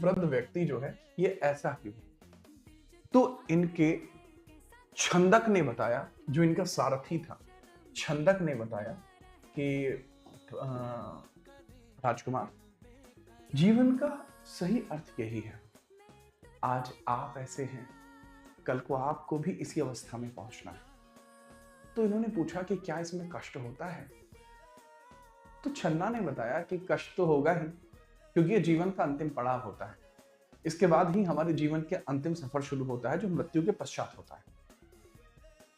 वृद्ध व्यक्ति जो है ये ऐसा क्यों? तो इनके छंदक ने बताया, जो इनका सारथी था, छंदक ने बताया कि राजकुमार, जीवन का सही अर्थ यही है। आज आप ऐसे हैं, कल को आपको भी इसी अवस्था में पहुंचना है। तो इन्होंने पूछा कि क्या इसमें कष्ट होता है? तो छन्ना ने बताया कि कष्ट तो होगा ही, क्योंकि ये जीवन का अंतिम पड़ाव होता है। इसके बाद ही हमारे जीवन के अंतिम सफर शुरू होता है, जो मृत्यु के पश्चात होता है।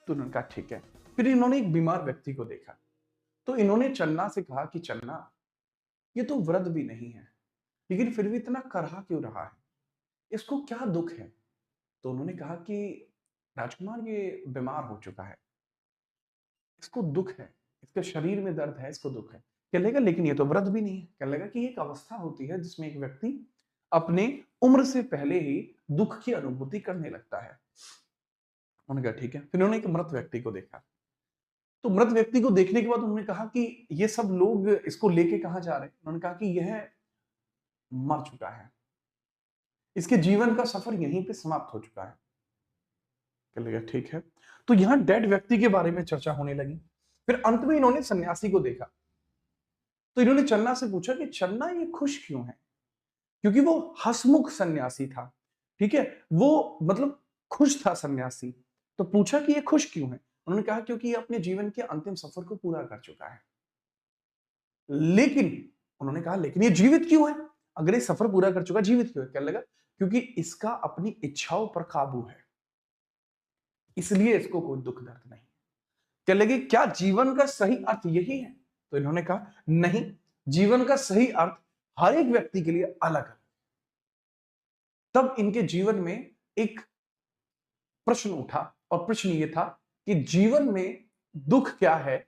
तो उन्होंने कहा ठीक है। फिर इन्होंने एक बीमार व्यक्ति को देखा, तो इन्होंने चन्ना से कहा कि चन्ना, ये तो वृद्ध भी नहीं है, लेकिन फिर भी इतना करहा क्यों रहा है? इसको क्या दुख है? तो उन्होंने कहा कि राजकुमार, ये बीमार हो चुका है, इसको दुख है, इसके शरीर में दर्द है, इसको दुख है। कहने लगा लेकिन ये तो वृद्ध भी नहीं है। कहने लगा कि एक अवस्था होती है जिसमें एक व्यक्ति अपने उम्र से पहले ही दुख की अनुभूति करने लगता है। उन्होंने कहा ठीक है। फिर उन्होंने एक मृत व्यक्ति को देखा, तो मृत व्यक्ति को देखने के बाद उन्होंने कहा कि ये सब लोग इसको लेके कहां जा रहे हैं? उन्होंने कहा कि यह मर चुका है, इसके जीवन का सफर यहीं पे समाप्त हो चुका है। कहने लगा ठीक है। तो यहां डेड व्यक्ति के बारे में चर्चा होने लगी। फिर अंत में इन्होंने सन्यासी को देखा, तो इन्होंने चन्ना से पूछा कि चन्ना, ये खुश क्यों है? क्योंकि वो हंसमुख सन्यासी था, ठीक है, वो मतलब खुश था सन्यासी। तो पूछा कि ये खुश क्यों है? उन्होंने कहा क्योंकि ये अपने जीवन के अंतिम सफर को पूरा कर चुका है। लेकिन उन्होंने कहा लेकिन ये जीवित क्यों है? अगर ये सफर पूरा कर चुका, जीवित क्यों है? क्या लगा? क्योंकि इसका अपनी इच्छाओं पर काबू है, इसलिए इसको कोई दुख दर्द नहीं। क्या लगे क्या जीवन का सही अर्थ यही है? तो इन्होंने कहा नहीं, जीवन का सही अर्थ हर एक व्यक्ति के लिए अलग है। तब इनके जीवन में एक प्रश्न उठा, और प्रश्न ये था कि जीवन में दुख क्या है